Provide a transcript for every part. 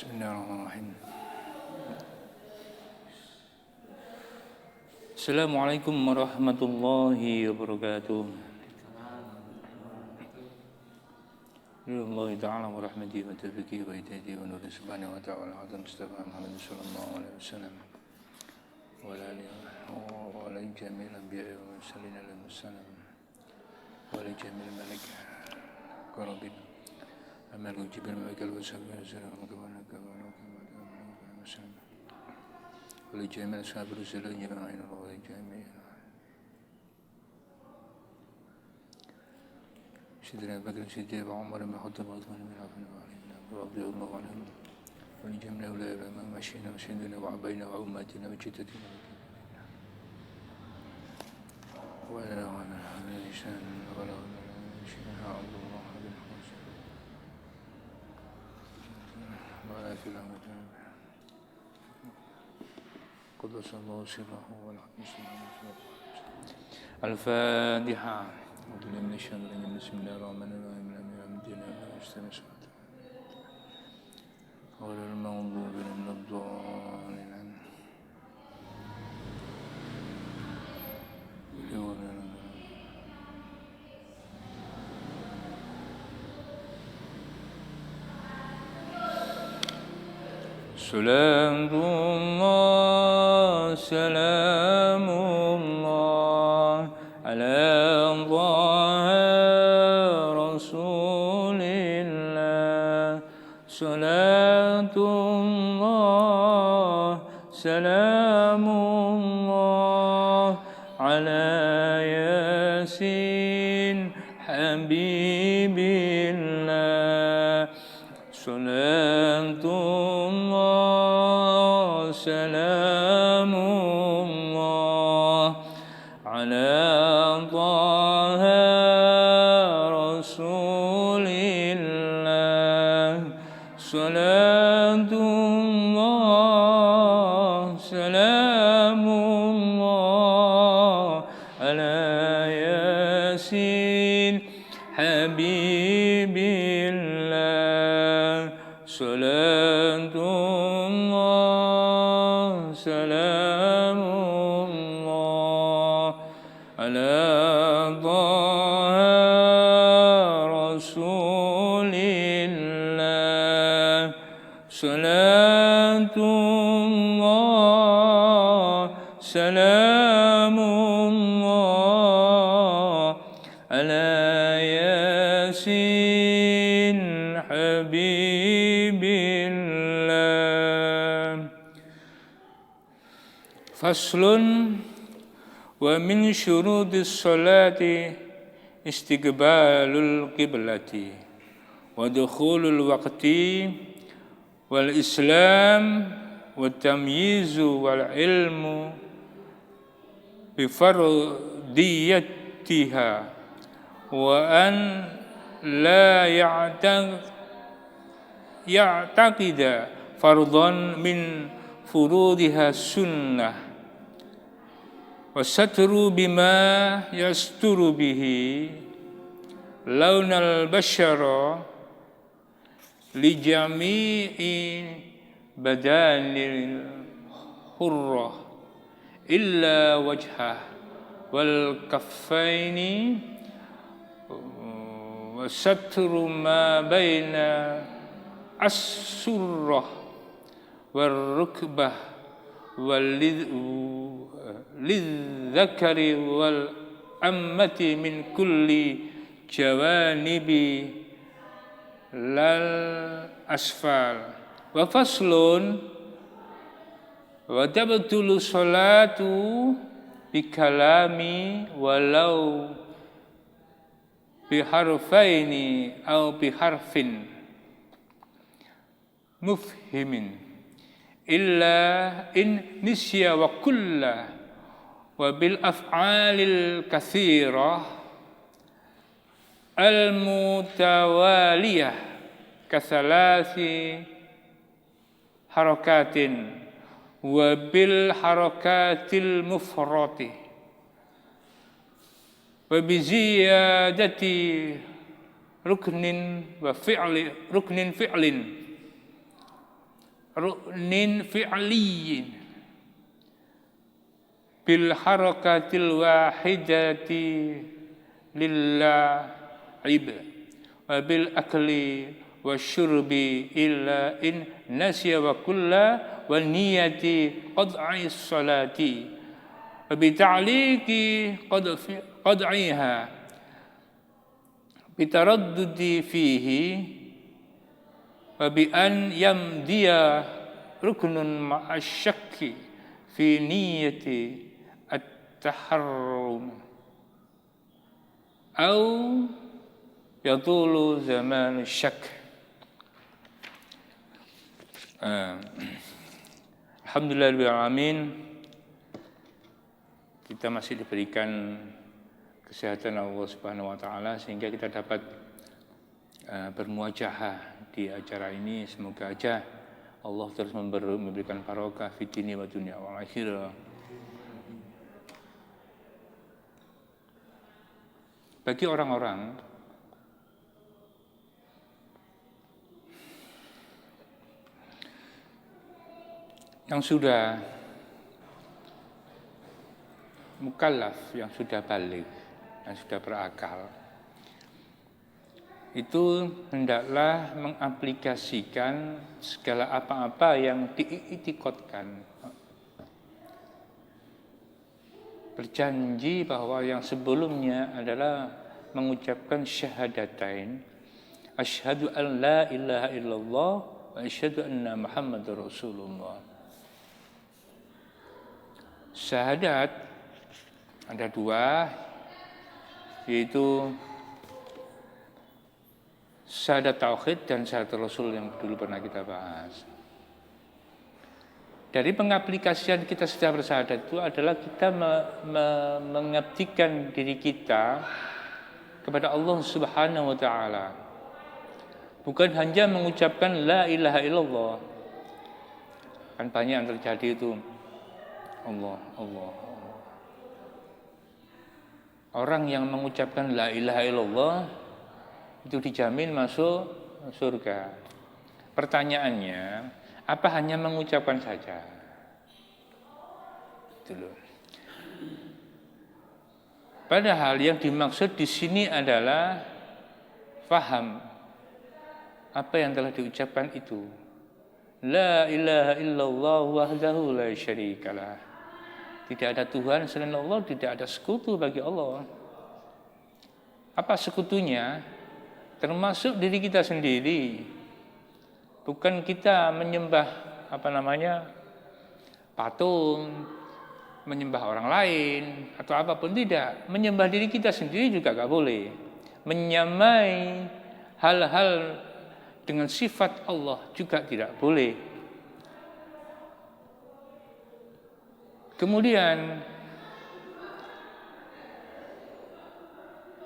Bismillahirrahmanirrahim. Assalamualaikum warahmatullahi wabarakatuh. Lillahi ta'ala wa rahmatihi wa tawfiqihi wa hidayatihi wa nuri subhanahu wa ta'ala wa Mustafa Muhammad sallallahu alaihi wasallam wa ala alihi wa ala jami'il anbiya'i wa mursalin alaihi wasallam wa ala jami'il malaikah qarabin amal jibril malaikal wa sahbihi sallallahu alaihi wa sallam wa ala jami'il ashabi rusulil jama'in wa ala jami'il سيدنا أبي بكر الصديق وعمر بن الخطاب وعثمان بن عفان رضي الله عنهم ولجميع أولئك الأمام مشينا وسيدنا وعبينا وأمتنا وجدتنا ولا ولا لسان ولا شيء عبد الله بن حسن ولا في الأمر قدس الله سره الفاتحة من الشر بسم الله الرحمن الرحيم الحمد لله غير المغضوب عليهم ولا الضالين سلام الله سلام الله على صلاة الله سلام الله على ياسين حبيب الله صلاة الله سلام الله على طه رسول الله صلاة الله سلام الله على ياسين حبيب الله صلاة الله سلام الله على طه رسول الله صلاة الله سلام الله على ياسين حبيب الله فصل ومن شروط الصلاة استقبال القبلة ودخول الوقت والإسلام والتمييز والعلم بفرضيتها وأن لا يعتقد فرضا من فروضها السنة والستر بما يستر به لون البشر لجميع بدان الحرة إلا وجهه والكفين وستر ما بين السرة والركبة للذكر والأمة من كل جوانب للأسفل وفصل وتبطل الصلاة بكلام ولو بحرفين أو بحرف مفهم إلا إن نسي وكل وبالأفعال الكثيرة المتوالية كثلاث حركات وبالحركات المفرطة وبزيادة ركن فعل ruknin fi'liyin bil harakatil wahidati lilla'ib wa bil akli wa syurbi illa in nasiya wa kulla wa niyati qad'i salati wa bi ta'liqi qad'iha bi taraddudi fihi wa bi an yamdiya ruknun ma'asyakki fi niyati at-taharrum au yatulu zaman syak. Alhamdulillahirrahmanirrahim, kita masih diberikan kesehatan Allah Subhanahu wa taala sehingga kita dapat bermuajahah di acara ini. Semoga aja Allah terus memberikan barokah fi dini wa dunya wal akhirah. Bagi orang-orang yang sudah mukallaf, yang sudah baligh, yang sudah berakal, itu hendaklah mengaplikasikan segala apa-apa yang diiktikadkan. Berjanji bahwa yang sebelumnya adalah mengucapkan syahadatain, asyhadu an la ilaha illallah wa asyhadu anna muhammadar rasulullah. Syahadat ada dua, yaitu syahadat tauhid dan syahadat rasul yang dulu pernah kita bahas. Dari pengaplikasian kita sudah bersyahadat itu adalah kita mengabdikan diri kita kepada Allah Subhanahu wa taala. Bukan hanya mengucapkan la ilaha illallah. Kan banyak yang terjadi itu Allah. Orang yang mengucapkan la ilaha illallah itu dijamin masuk surga. Pertanyaannya, apa hanya mengucapkan saja? Itu loh. Padahal yang dimaksud di sini adalah faham apa yang telah diucapkan itu. La ilaha illallah wahdahu la syarikalah. Tidak ada Tuhan selain Allah, tidak ada sekutu bagi Allah. Apa sekutunya? Termasuk diri kita sendiri. Bukan kita menyembah patung, menyembah orang lain atau apapun, tidak. Menyembah diri kita sendiri juga gak boleh. Menyamai hal-hal dengan sifat Allah juga tidak boleh. Kemudian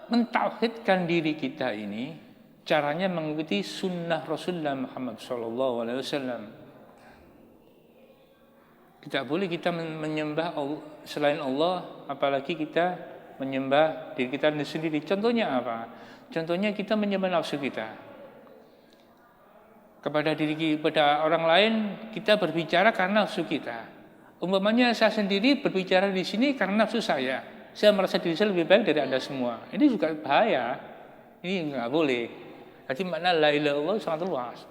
mentauhidkan diri kita ini caranya mengikuti sunnah Rasulullah Muhammad SAW. Tidak boleh kita menyembah Allah, selain Allah, apalagi kita menyembah diri kita sendiri. Contohnya apa? Contohnya kita menyembah nafsu kita. Kepada orang lain kita berbicara karena nafsu kita. Umpamanya saya sendiri berbicara di sini karena nafsu saya. Saya merasa diri saya lebih baik dari Anda semua. Ini juga bahaya. Ini nggak boleh. Jadi makna la ilaha illallah sangat luas.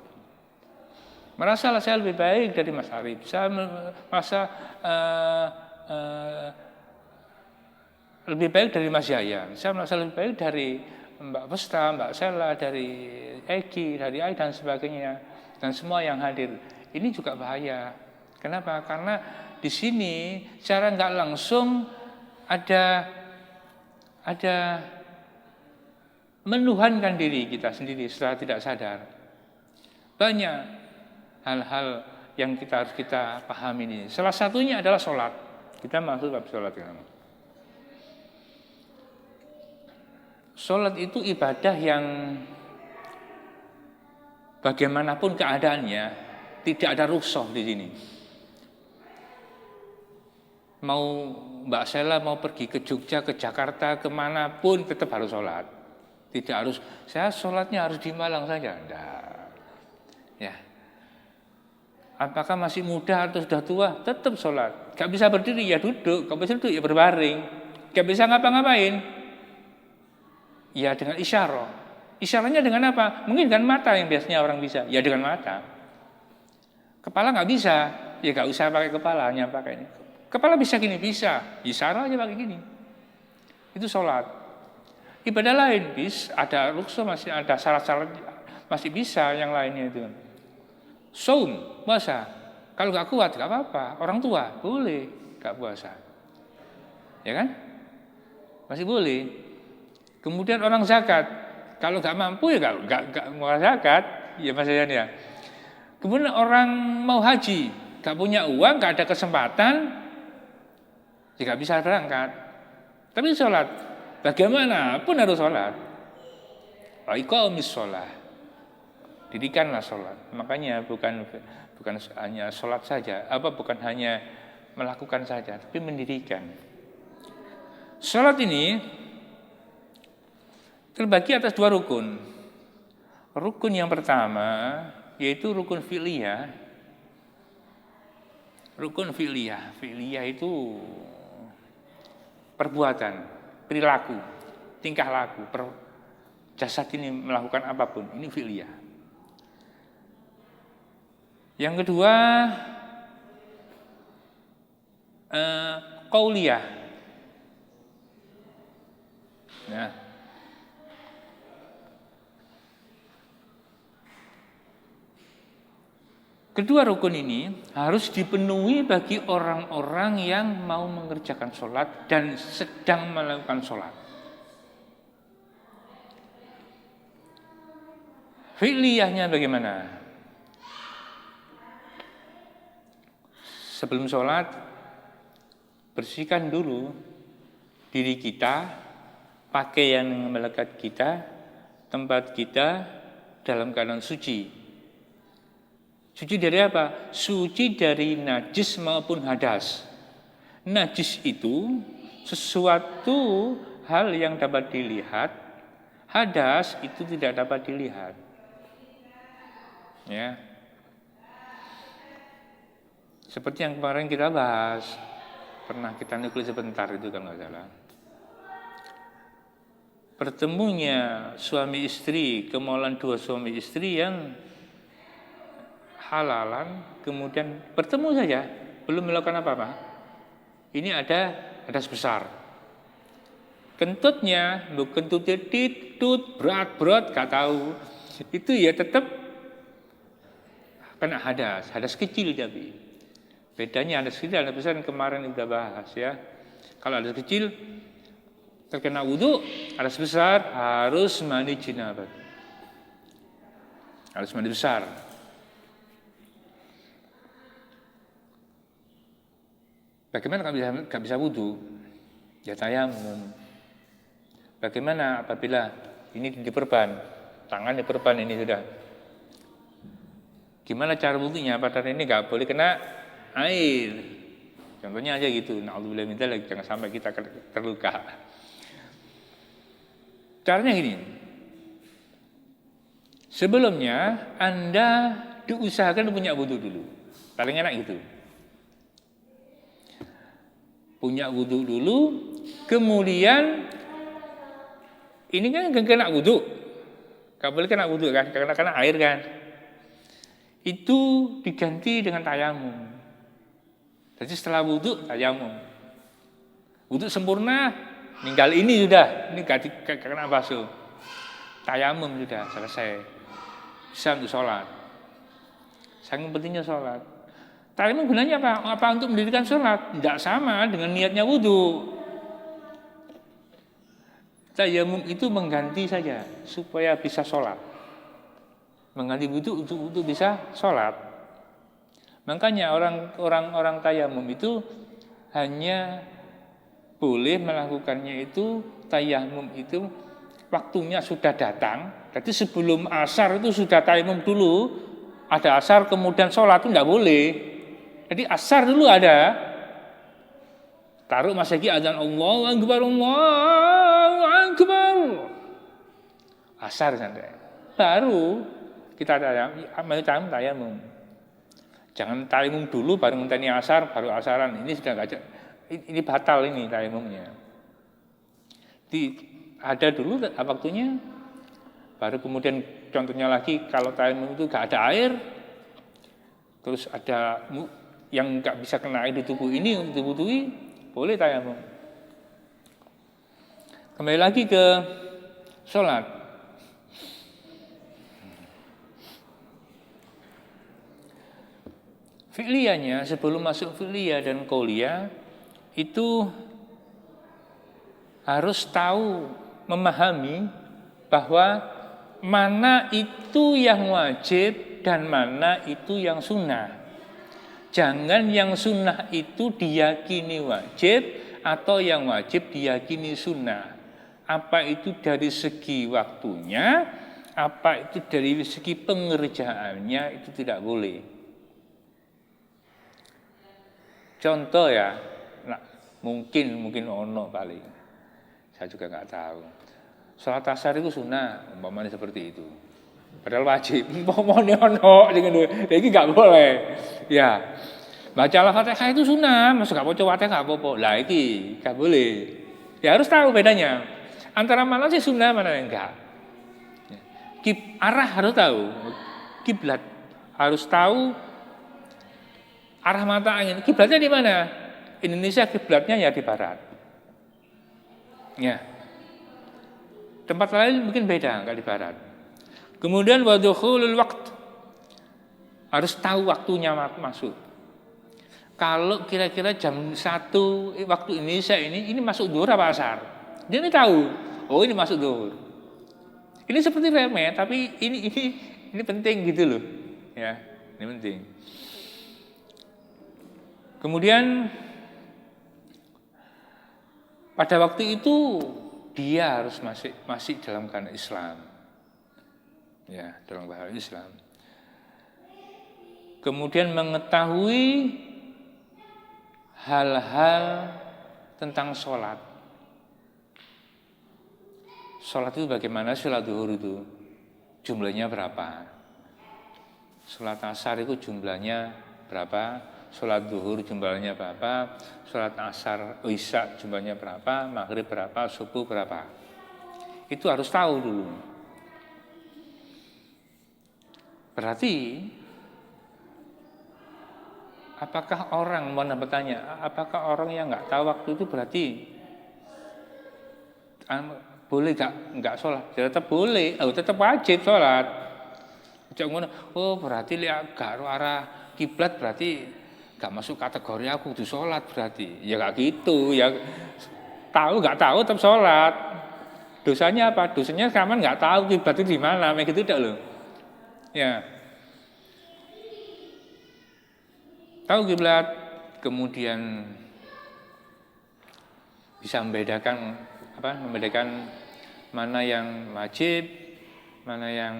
Merasalah saya lebih baik dari Mas Arif. Saya merasa lebih baik dari Mas Yayan. Saya merasa lebih baik dari Mbak Vesta, Mbak Sela, dari Eki, dari Ai dan sebagainya, dan semua yang hadir. Ini juga bahaya. Kenapa? Karena di sini secara nggak langsung ada menuhankan diri kita sendiri secara tidak sadar. Banyak hal-hal yang harus kita pahami ini. Salah satunya adalah sholat. Kita masuk bab sholat. Sholat itu ibadah yang bagaimanapun keadaannya tidak ada rukhsah di sini. Mau Mbak Sela mau pergi ke Jogja, ke Jakarta, kemanapun tetap harus sholat. Tidak harus, saya sholatnya harus di Malang saja. Enggak. Ya. Apakah masih muda atau sudah tua? Tetap sholat. Gak bisa berdiri ya duduk, gak bisa duduk ya berbaring. Gak bisa ngapa-ngapain? Ya dengan isyarah. Isyarahnya dengan apa? Mungkin dengan mata yang biasanya orang bisa. Ya dengan mata. Kepala gak bisa. Ya gak usah pakai kepala, hanya pakai ini. Kepala bisa gini, bisa. Isyarah aja pakai gini. Itu sholat. Ibadah lain ada rukso, masih ada syarat-syarat, masih bisa yang lainnya itu. Saum, puasa. Kalau gak kuat gak apa-apa. Orang tua boleh gak puasa. Ya kan? Masih boleh. Kemudian orang zakat. Kalau gak mampu ya gak mau zakat. Ya maksudnya ya. Kemudian orang mau haji. Gak punya uang, gak ada kesempatan. Ya gak bisa berangkat. Tapi sholat. Bagaimanapun harus sholat. Iqamis sholat. Didikanlah sholat. Makanya bukan hanya sholat saja, bukan hanya melakukan saja, tapi mendirikan. Sholat ini terbagi atas 2 rukun. Rukun yang pertama yaitu rukun fi'liyah. Rukun fi'liyah. Fi'liyah itu perbuatan, perilaku, tingkah laku, jasad ini melakukan apapun. Ini fi'liyah. Yang kedua, qauliyah. Nah, kedua rukun ini harus dipenuhi bagi orang-orang yang mau mengerjakan sholat dan sedang melakukan sholat. Fi'liyahnya bagaimana? Sebelum sholat, bersihkan dulu diri kita, pakaian yang melekat kita, tempat kita dalam keadaan suci. Suci dari apa? Suci dari najis maupun hadas. Najis itu sesuatu hal yang dapat dilihat, hadas itu tidak dapat dilihat. Ya. Seperti yang kemarin kita bahas, pernah kita nuklis sebentar itu kalau nggak salah. Bertemunya suami istri, kemauan 2 suami istri yang halalan, kemudian bertemu saja, belum melakukan apa-apa. Ini ada sebesar. Kentutnya, kentutnya ditut, berat, gak tahu. Itu ya tetap kena hadas kecil tapi. Bedanya hadas kecil, hadas besar kemarin kita bahas ya. Kalau hadas kecil terkena wudu, hadas besar harus mandi jinabat. Harus mandi besar. Bagaimana kalau gak bisa wudu? Ya tayamum. Bagaimana apabila ini diperban, tangan diperban ini sudah. Gimana cara wudunya? Padahal ini gak boleh kena air. Contohnya aja gitu. Na'udzubillah min dzalik, jangan sampai kita terluka. Caranya gini. Sebelumnya Anda diusahakan punya wudu dulu. Paling enak gitu. Punya wudu dulu, kemudian ini kan kena wudu. Gak boleh kena wudu kan, karena air kan. Itu diganti dengan tayamum. Jadi setelah wudu tayamum. Wudu sempurna, tinggal ini sudah, ini gak kena basuh. Tayamum sudah selesai. Bisa untuk sholat. Saking pentingnya sholat. Tayamum gunanya apa? Apa untuk mendirikan sholat? Tidak sama dengan niatnya wudu. Tayamum itu mengganti saja supaya bisa sholat. Mengganti wudu untuk bisa sholat. Makanya orang tayamum itu hanya boleh melakukannya itu tayamum itu waktunya sudah datang. Jadi sebelum asar itu sudah tayamum dulu. Ada asar kemudian sholat itu tidak boleh. Jadi asar dulu ada. Taruh masjid azan Allahu Akbar, Allahu Akbar. Asar santai. Baru kita tayamum. Jangan tayamum dulu baru ngenteni asar, baru asaran. Ini sudah enggak, ini batal ini tayamumnya. Ada dulu waktunya, baru kemudian contohnya lagi kalau tayamum itu enggak ada air, terus ada yang enggak bisa kena air di tubuh ini untuk diwudui, boleh tayamum. Kembali lagi ke sholat. Fi'liyahnya sebelum masuk fi'liyah dan qauliyah itu harus tahu, memahami bahwa mana itu yang wajib dan mana itu yang sunnah. Jangan yang sunnah itu diyakini wajib atau yang wajib diyakini sunnah. Apa itu dari segi waktunya, apa itu dari segi pengerjaannya, itu tidak boleh. Contoh ya, nah, mungkin ono paling, saya juga nggak tahu. Sholat asar itu sunnah, umpamanya seperti itu. Padahal wajib, umpamanya ono, ini nggak boleh. Ya, baca al-fatihah itu sunnah, masuk nggak baca fatihah nggak apa-apa. Lah ini nggak boleh. Ya harus tahu bedanya. Antara mana sih sunnah, mana yang enggak. Arah harus tahu, kiblat harus tahu. Arah mata angin, kiblatnya di mana? Indonesia kiblatnya ya di barat. Ya. Tempat lain mungkin beda, enggak di barat. Kemudian wadhuhulul waqt. Harus tahu waktunya masuk. Kalau kira-kira jam 1 waktu Indonesia ini masuk zuhur apa asar? Dia ini tahu. Oh, ini masuk zuhur. Ini seperti remeh, tapi ini penting gitu loh. Ya, ini penting. Kemudian pada waktu itu dia harus masih dalam keadaan Islam. Ya, dalam keadaan Islam. Kemudian mengetahui hal-hal tentang sholat. Sholat itu bagaimana? Sholat zuhur itu jumlahnya berapa? Sholat asar itu jumlahnya berapa? Sholat zuhur jumlahnya berapa, sholat asar, isya jumlahnya berapa, maghrib berapa, subuh berapa. Itu harus tahu dulu. Berarti, apakah orang, mau bertanya, apakah orang yang nggak tahu waktu itu berarti boleh nggak sholat? Tetap boleh, tetap wajib sholat. Jangan, oh berarti lihat gak arah kiblat berarti gak masuk kategori aku kudu sholat berarti. Ya gak gitu, ya tahu gak tahu tetap sholat. Dosanya apa? Dosanya kapan gak tahu kiblat itu di mana, begitu tidak loh. Ya. Tahu kiblat, kemudian bisa membedakan mana yang wajib, mana yang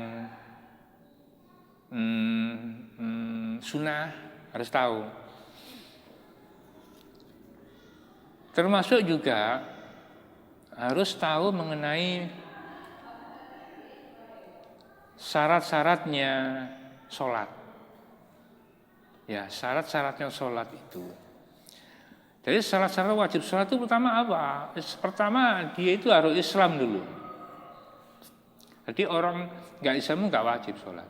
sunnah, harus tahu. Termasuk juga harus tahu mengenai syarat-syaratnya sholat. Ya, syarat-syaratnya sholat itu. Jadi syarat-syarat wajib sholat itu pertama apa? Pertama dia itu harus Islam dulu. Jadi orang nggak Islam nggak wajib sholat.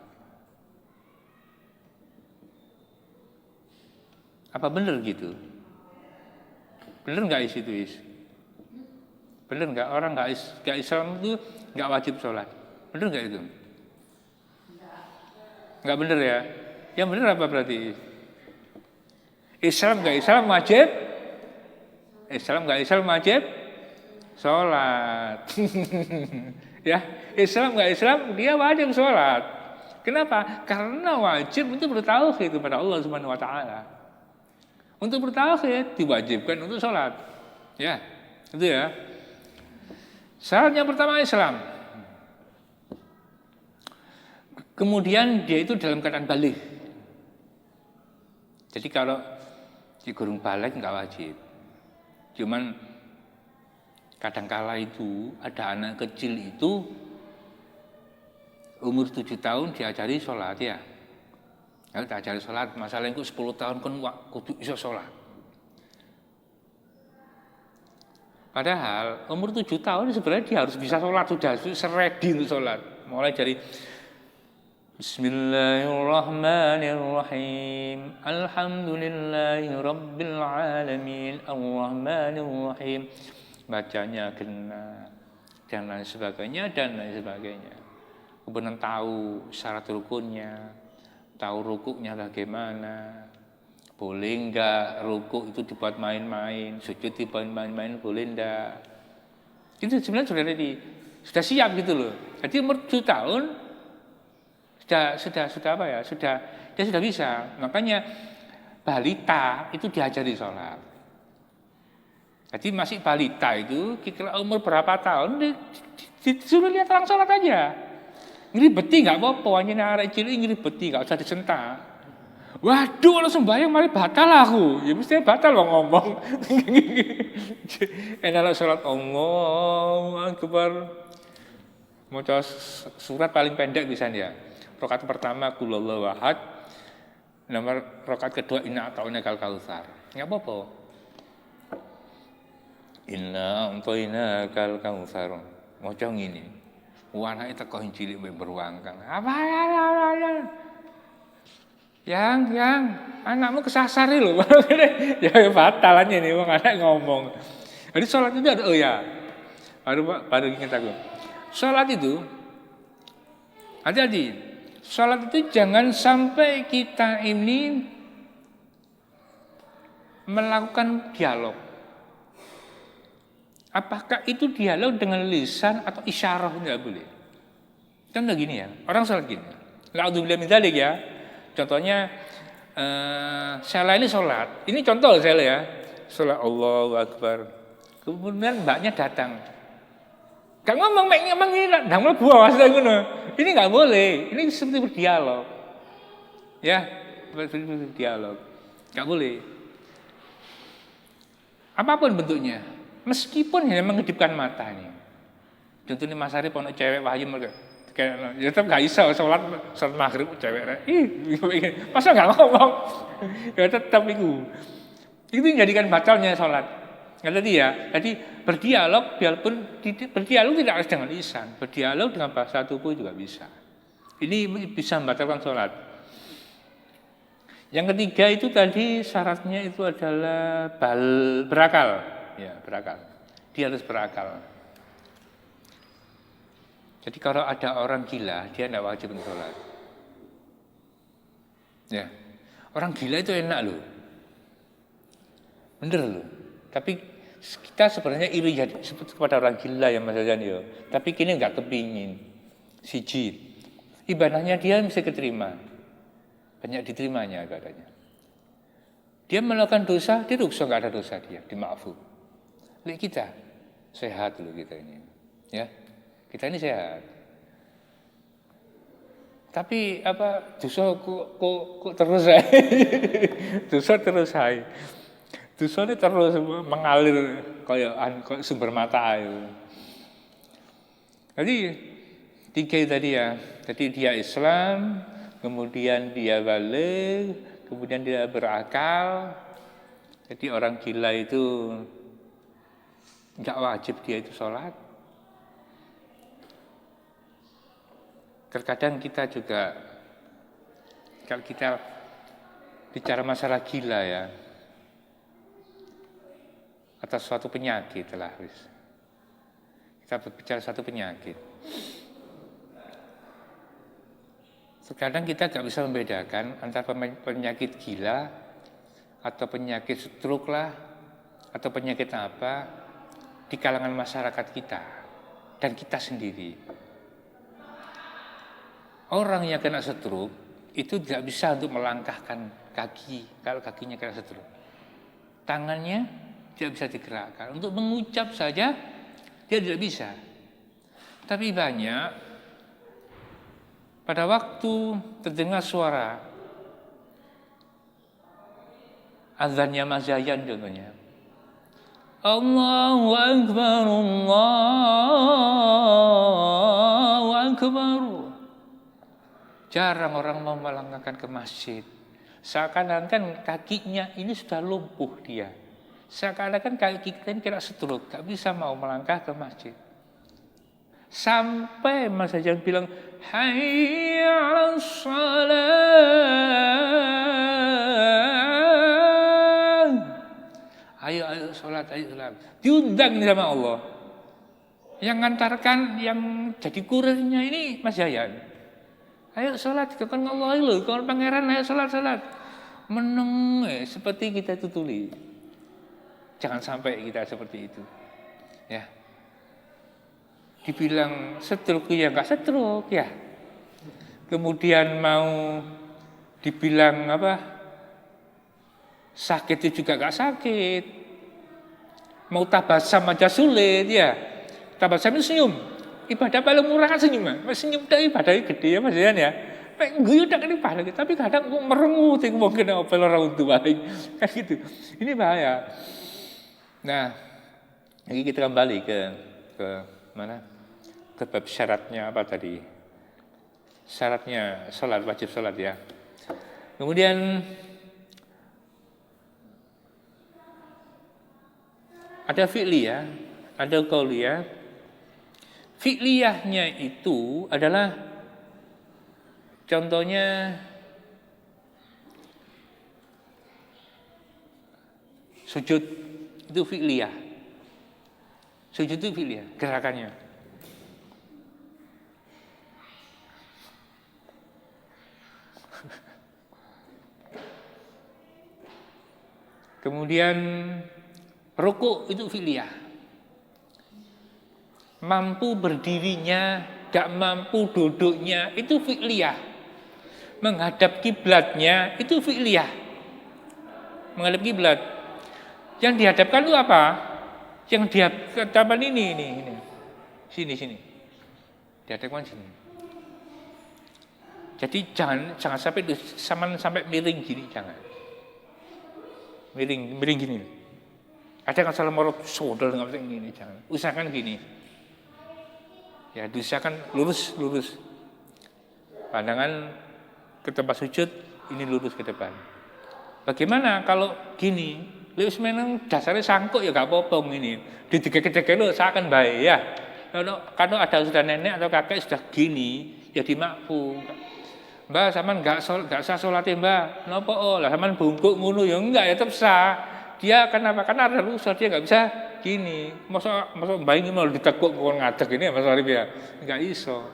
Apa benar gitu? Benar nggak itu is? Benar nggak orang nggak Islam itu nggak wajib sholat? Benar nggak itu? Nggak benar ya? Yang benar apa berarti? Islam nggak Islam wajib? Islam nggak Islam wajib? Sholat. Ya, Islam nggak Islam dia wajib sholat. Kenapa? Karena wajib itu bertauhid kepada Allah Subhanahu Wa Taala. Untuk bertauhid diwajibkan untuk sholat. Ya, itu ya. Syarat yang pertama Islam. Kemudian dia itu dalam keadaan balik. Jadi kalau di gurung balik nggak wajib. Cuman kadangkala itu ada anak kecil itu umur 7 tahun diajari sholat ya. Aku tak ajari sholat, masalahnya aku 10 tahun kan kudu iso sholat. Padahal umur 7 tahun sebenarnya dia harus bisa sholat, sudah ready untuk sholat. Mulai dari Bismillahirrahmanirrahim. Alhamdulillahi rabbil alamin. Arrahmanirrahim. Bacanya kena dan lain sebagainya. Kemudian tahu syarat rukunnya, tahu rukuknya bagaimana. Boleh enggak rukuk itu dibuat main-main, sujud dibuat main-main, boleh enggak? Itu sebenarnya sudah siap gitu loh. Jadi umur 7 tahun sudah apa ya? Dia sudah bisa. Makanya balita itu diajari sholat. Jadi masih balita itu kira umur berapa tahun disuruh lihat orang sholat aja. Ngeribeti enggak apa-apa, hanya arek cilik ngeribeti enggak usah disentak. Waduh, langsung bayang mari batal aku. Ya mesti batal wong ngomong. Enak sholat Allahu Akbar. Maca surat paling pendek bisa dia. Rakaat pertama qul huwallahu ahad. Nomor rakaat kedua inna a'tainakal kautsar. Enggak apa-apa. Inna a'tainakal kautsar. Maca ngene. Wanake teko cilik mbek beruangkang. Apa ya? Yang anakmu kesasar loh. Ya batalannya nih wong anak ngomong. Jadi sholat itu ada baru ingat aku. Sholat itu hati-hati. Sholat itu jangan sampai kita ini melakukan dialog. Apakah itu dialog dengan lisan atau isyarah, enggak boleh. Kan begini ya, orang sholat gini. La'udzubillah min dzalik ya. Contohnya saya ini sholat. Ini contoh saya ya. Sholat Allahu Akbar. Kemudian mbaknya datang. Gak ngomong ini ndang mlebu asline ngono. Ini enggak boleh. Ini seperti berdialog. Ya, berdialog. Enggak boleh. Apapun bentuknya. Meskipun hanya mengedipkan mata ini. Contohnya Mas Arif ono cewek wahyu mereka. Ya tetap gak bisa sholat maghrib cewek rek. Masa gak ngomong? Ya tetap itu menjadikan batalnya sholat. Tadi ya, jadi berdialog biarpun berdialog tidak harus dengan lisan, berdialog dengan bahasa tubuh juga bisa. Ini bisa membatalkan sholat. Yang ketiga itu tadi syaratnya itu adalah berakal. Ya, berakal. Dia harus berakal. Jadi kalau ada orang gila, dia tidak wajib sholat. Ya, orang gila itu enak loh, bener loh. Tapi kita sebenarnya iri jadi seperti kepada orang gila ya Mas Hasan yo. Tapi kini nggak kepingin. Siji, ibadahnya dia bisa keterima, banyak diterimanya katanya. Dia melakukan dosa, dia dosa nggak ada dosa dia, dimaafkan. Lihat kita sehat loh kita ini, ya. Kita ini sehat. Tapi dosa kok terus aja. Dosa terus aja. Dosa ini terus mengalir kayak sumber mata itu. Jadi 3 tadi ya. Jadi dia Islam, kemudian dia balik, kemudian dia berakal. Jadi orang gila itu enggak wajib dia itu sholat. Terkadang kita juga, kalau kita bicara masalah gila ya, atas suatu penyakit lah, kita berbicara satu penyakit. Terkadang kita nggak bisa membedakan antara penyakit gila atau penyakit stroke lah, atau penyakit apa di kalangan masyarakat kita dan kita sendiri. Orang yang kena stroke itu tidak bisa untuk melangkahkan kaki kalau kakinya kena stroke. Tangannya tidak bisa digerakkan. Untuk mengucap saja dia tidak bisa. Tapi banyak pada waktu terdengar suara azannya Mas Yayan contohnya. Allahu Akbar, Allahu Akbar. Jarang orang mau melangkahkan ke masjid. Seakan-akan kakinya ini sudah lumpuh dia. Seakan-akan kaki kita ini kena stroke, gak bisa mau melangkah ke masjid. Sampai Mas Hajan bilang, hayya 'alas shalah. Ayo sholat, ayo sholat. Diundang sama Allah. Yang ngantarkan, yang jadi kurirnya ini Mas Yayan. Ayo sholat, kan Allah itu, kan pangeran, ayo sholat. Meneng, seperti kita tutuli. Jangan sampai kita seperti itu. Ya. Dibilang stroke ya enggak stroke ya. Kemudian mau dibilang sakit itu juga enggak sakit. Mau tabasam aja sulit ya. Tabasam itu senyum. Ibadah paling murah kan senyum. Senyum itu ibadahnya gede ya Mas ya. Guyu tak ibadah, tapi kadang merengut mungkin apa orang tua kan gitu. Ini bahaya. Nah, lagi kita kembali ke mana? Ke bab syaratnya apa tadi? Syaratnya sholat, wajib sholat ya. Kemudian ada fi'liyah, ada qauliyah. Fi'liyahnya itu adalah contohnya sujud itu fi'liyah. Sujud itu fi'liyah, gerakannya. Kemudian ruku itu fi'liyah. Mampu berdirinya, gak mampu duduknya itu fi'liyah. Menghadap kiblatnya itu fi'liyah. Menghadap kiblat. Yang dihadapkan itu apa? Yang dihadapkan ini. Sini. Dihadapkan sini. Jadi jangan sampai miring gini, jangan. Miring gini. Ada yang salah morot sodol nggak bisa gini, jangan. Usahakan gini. Ya, diusahakan lurus. Pandangan ke tempat sujud ini lurus ke depan. Bagaimana kalau gini? Lewis menang dasarnya sangkuk ya gak popong ini. Didegek-degek lu seakan baik ya. Kalau ada sudah nenek atau kakek sudah gini, ya dimakfu. Mbak, sampean gak sah salate, Mbak. Napa lah sampean bungkuk ngono ya enggak ya tetap sah. Dia kenapa? Karena ada rusak, dia enggak bisa gini. Masa mbak ini mau ditekuk kon ngadeg ini Mas Arif ya. Enggak iso.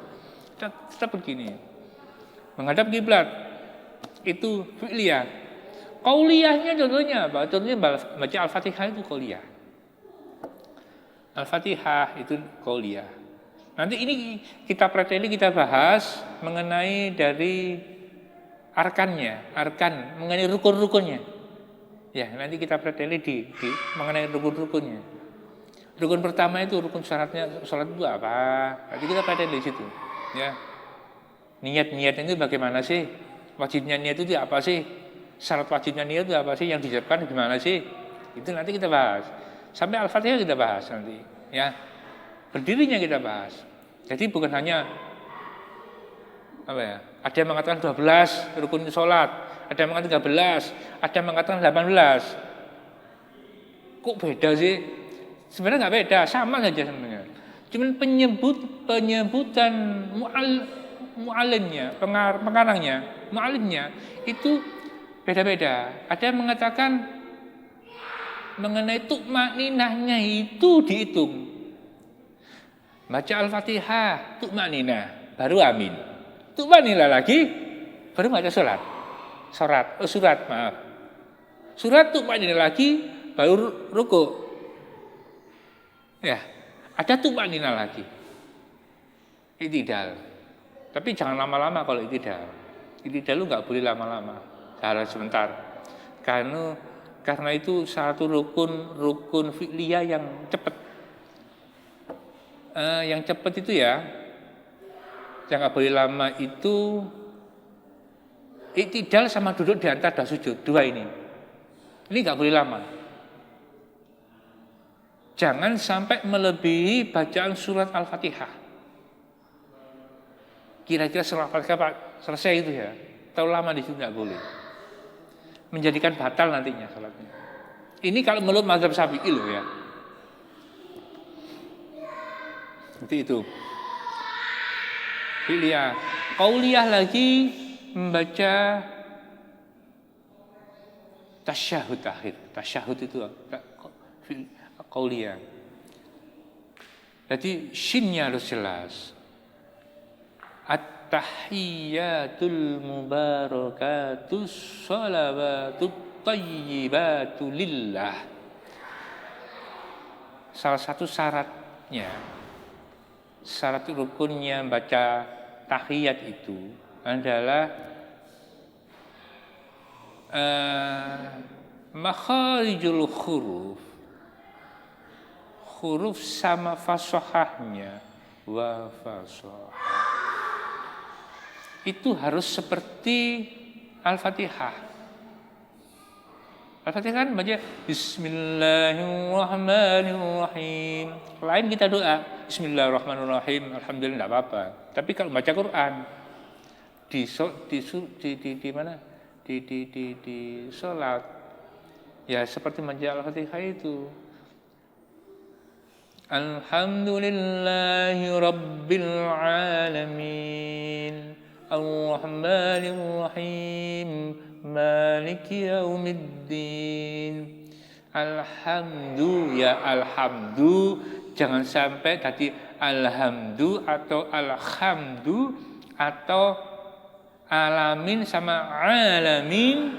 Tetap begini. Menghadap kiblat itu fi'liyah. Qauliyahnya contohnya apa? Contohnya baca Al-Fatihah itu qauliyah. Al-Fatihah itu qauliyah. Nanti ini kita bahas mengenai dari arkan mengenai rukun-rukunnya. Ya, nanti kita di mengenai rukun-rukunnya. Rukun pertama itu rukun syaratnya salat itu apa? Nanti kita di situ, ya. Niat itu bagaimana sih? Wajibnya niat itu apa sih? Syarat wajibnya niat itu apa sih? Yang diucapkan gimana sih? Itu nanti kita bahas. Sampai Al-Fatihah kita bahas nanti, ya. Berdirinya kita bahas. Jadi bukan hanya ada yang mengatakan 12 rukun salat, ada yang mengatakan 13, ada yang mengatakan 18. Kok beda sih? Sebenarnya nggak beda, sama saja sebenarnya. Cuman penyebutan mu'alinnya, pengarangnya, mu'alinnya itu beda-beda. Ada yang mengatakan mengenai tu'maninahnya itu dihitung. Baca Al-Fatihah, tu'maninah, baru amin. Tu'maninah lagi, baru baca surat, Surat tu'maninah lagi, baru ruku. Ya, ada tu'maninah lagi. I'tidal. Tapi jangan lama-lama kalau i'tidal. I'tidal lu nggak boleh lama-lama. Harus sebentar. Karena itu satu rukun fi'liyah yang cepat. Yang cepat itu ya, yang nggak boleh lama itu i'tidal sama duduk di antara dua sujud, dua ini nggak boleh lama. Jangan sampai melebihi bacaan surat Al-Fatihah. Kira-kira surat Al-Fatihah selesai itu ya. Terlalu lama di situ nggak boleh. Menjadikan batal nantinya salatnya. Ini kalau menurut mazhab Syafi'i loh ya. Seperti itu. Fi'liyah. Qauliyah lagi membaca tasyahud akhir. Tasyahud itu qauliyah. Jadi shinnya harus jelas. At-tahiyyatul mubarakatus shalawatut thayyibatu lillah. Salah satu syaratnya, syarat rukunnya baca tahiyat itu adalah makharijul huruf sama fasahahnya wa fasahah itu harus seperti Al-Fatihah. Al-Fatihah kan baca Bismillahirrahmanirrahim. Lain kita doa Bismillahirrahmanirrahim, alhamdulillah enggak apa-apa. Tapi kalau baca Quran di mana? Di salat ya seperti baca Al-Fatihah itu. Alhamdulillahi rabbil alamin. Ar-Rahmanir-Rahim. Maliki yaumiddin. Alhamdu ya alhamdu, jangan sampai tadi alhamdu atau alhamdu atau alamin sama alamin,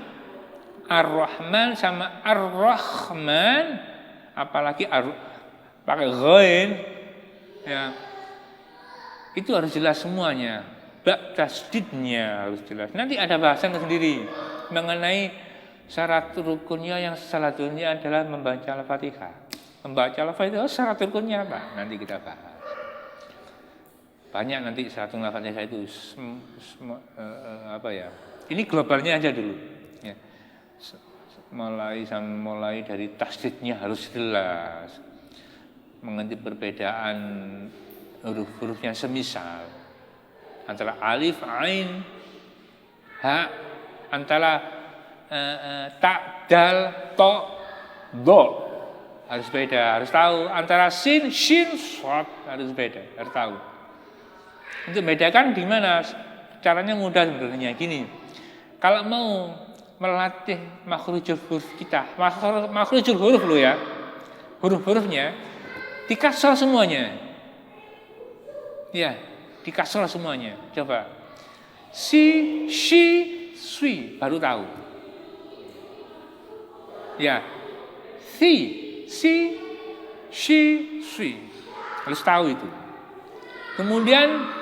ar-Rahman sama ar-Rahman, apalagi pakai ghain ya. Itu harus jelas semuanya. Bab tasdidnya harus jelas. Nanti ada bahasan sendiri mengenai syarat rukunnya yang salah satunya adalah membaca Al-Fatihah. Membaca Al-Fatihah syarat rukunnya apa? Nanti kita bahas. Banyak nanti syarat Al-Fatihah itu apa ya? Ini globalnya aja dulu. Ya. Mulai dari tasdidnya harus jelas. Mengerti perbedaan huruf-hurufnya semisal antara alif, ain, ha, antara ta, dal, to, do harus beda, harus tahu. Antara sin, shin, shad harus beda, harus tahu. Untuk bedakan gimana? Caranya mudah sebenarnya gini. Kalau mau melatih makhrijul huruf kita, makhrijul huruf lo ya, huruf-hurufnya dikasrah semuanya. Ya, dikasrah semuanya. Coba. Si, shi, sui baru tahu. Ya. Si, shi, sui. Harus tahu itu. Kemudian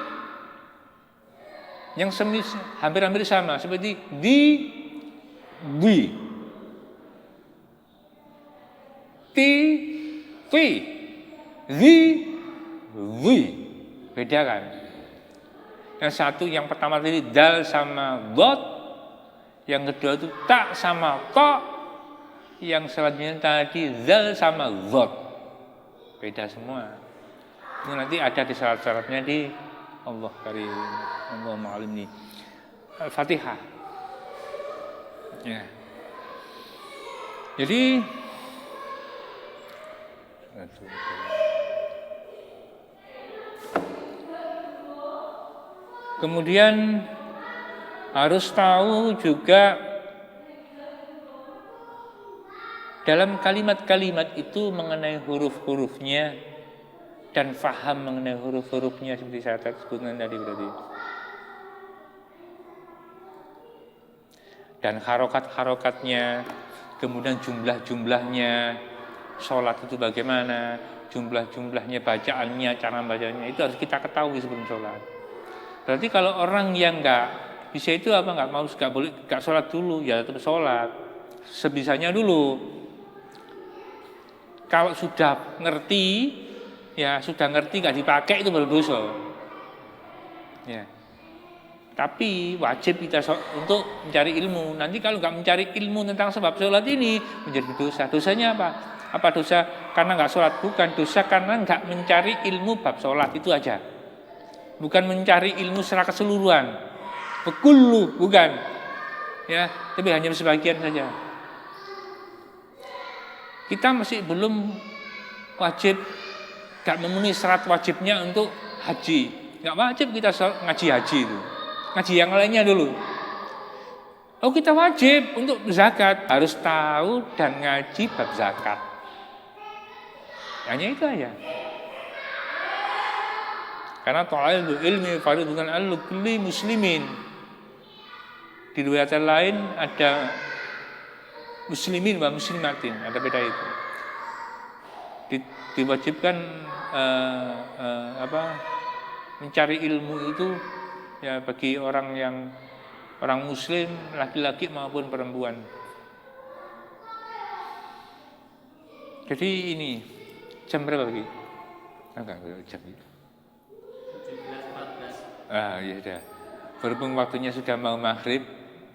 yang hampir-hampir sama seperti di, ti, zi, beda kan? Yang satu, yang pertama tadi dal sama dot, yang kedua itu ta sama to, yang selanjutnya tadi zal sama dot, beda semua. Ini nanti ada di syarat-syaratnya di Allah karim, Allah ma'alim nih. Al-Fatihah. Ya. Jadi kemudian harus tahu juga dalam kalimat-kalimat itu mengenai huruf-hurufnya dan faham mengenai huruf-hurufnya seperti saya sebutkan tadi berarti. Dan harokat-harokatnya, kemudian jumlah-jumlahnya, sholat itu bagaimana, jumlah-jumlahnya, bacaannya, cara bacanya itu harus kita ketahui sebelum sholat. Berarti kalau orang yang nggak bisa itu apa, nggak sholat dulu, ya tetap sholat sebisanya dulu. Kalau sudah ngerti, ya sudah ngerti nggak dipakai itu baru dosa. Ya. Tapi wajib kita untuk mencari ilmu. Nanti kalau nggak mencari ilmu tentang sebab sholat ini menjadi dosa. Dosanya apa? Apa dosa karena nggak sholat? Bukan, dosa karena nggak mencari ilmu bab sholat itu aja. Bukan mencari ilmu secara keseluruhan. Kullu, bukan. Ya, tapi hanya sebagian saja. Kita masih belum wajib, gak memenuhi syarat wajibnya untuk haji. Gak wajib kita ngaji haji itu. Ngaji yang lainnya dulu. Oh, kita wajib untuk zakat, harus tahu dan ngaji bab zakat. Hanya itu aja. Karena thalabul ilmi fardhun 'ala kulli muslimin. Di riwayat lain ada muslimin wa muslimatin, ada beda itu. Diwajibkan mencari ilmu itu ya bagi orang muslim laki-laki maupun perempuan. Jadi ini jam berapa lagi? Enggak jam itu. 17.14. Ya udah. Berhubung waktunya sudah mau maghrib,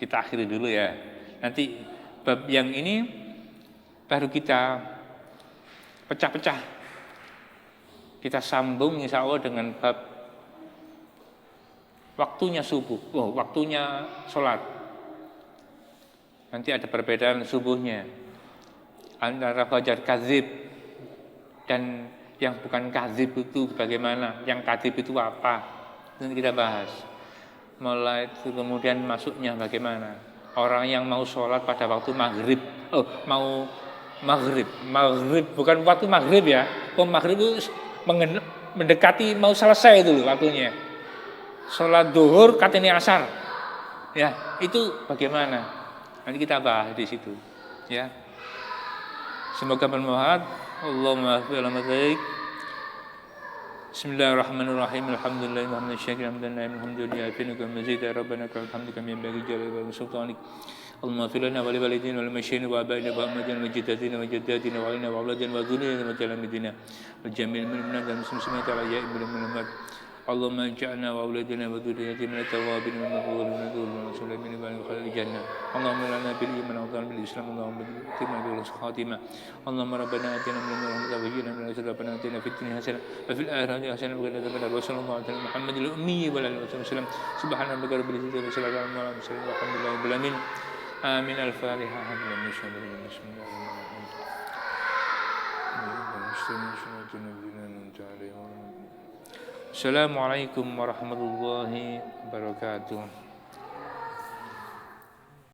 kita akhiri dulu ya. Nanti bab yang ini baru kita pecah-pecah. Kita sambung insya Allah dengan bab waktunya subuh, waktunya sholat. Nanti ada perbedaan subuhnya antara fajar kadzib dan yang bukan kadzib itu bagaimana, yang kadzib itu apa, nanti kita bahas. Mulai itu kemudian masuknya bagaimana. Orang yang mau sholat pada waktu maghrib, mau maghrib bukan waktu maghrib ya. Maghrib itu mendekati mau selesai itu waktunya. Sholat duhur katanya asar, ya itu bagaimana? Nanti kita bahas di situ, ya. Semoga bermanfaat. Allahumma barik. Bismillahirrahmanirrahim. Alhamdulillah wa hamdan alhamdulillah finuka mazid ya rabbana kal hamdu kam yanbaghi jalali wa sultanik. Allahumma fir lana wa li walidina wal masyayin wa abaina wa ammadina wa jaddatina wa jaddatina wa alina wa auladina wa dhurriyyatina wa jalamidina wa jamil minna dan muslimin ala ya'im bil muhammad. Allahumma ja'alna wa auladina wa dhurriyyatina tawabin wa maghfurin wa dhurriyyatina sulaimin wa khalil jannah. Allahumma lana bil iman wa bil islam Allahumma timma bil khatimah. Allahumma rabbana atina min ladunka rahmatan wa hab lana min ladunka atina fid dunya hasanah wa fil akhirati hasanah wa qina adzabannar wa sallallahu ala Muhammadil ummi wa ala alihi wasallam. Subhana rabbika rabbil izzati wa salamun ala mursalin walhamdulillahi rabbil alamin. Amin. Al-Fatihah. Assalamualaikum warahmatullahi wabarakatuh.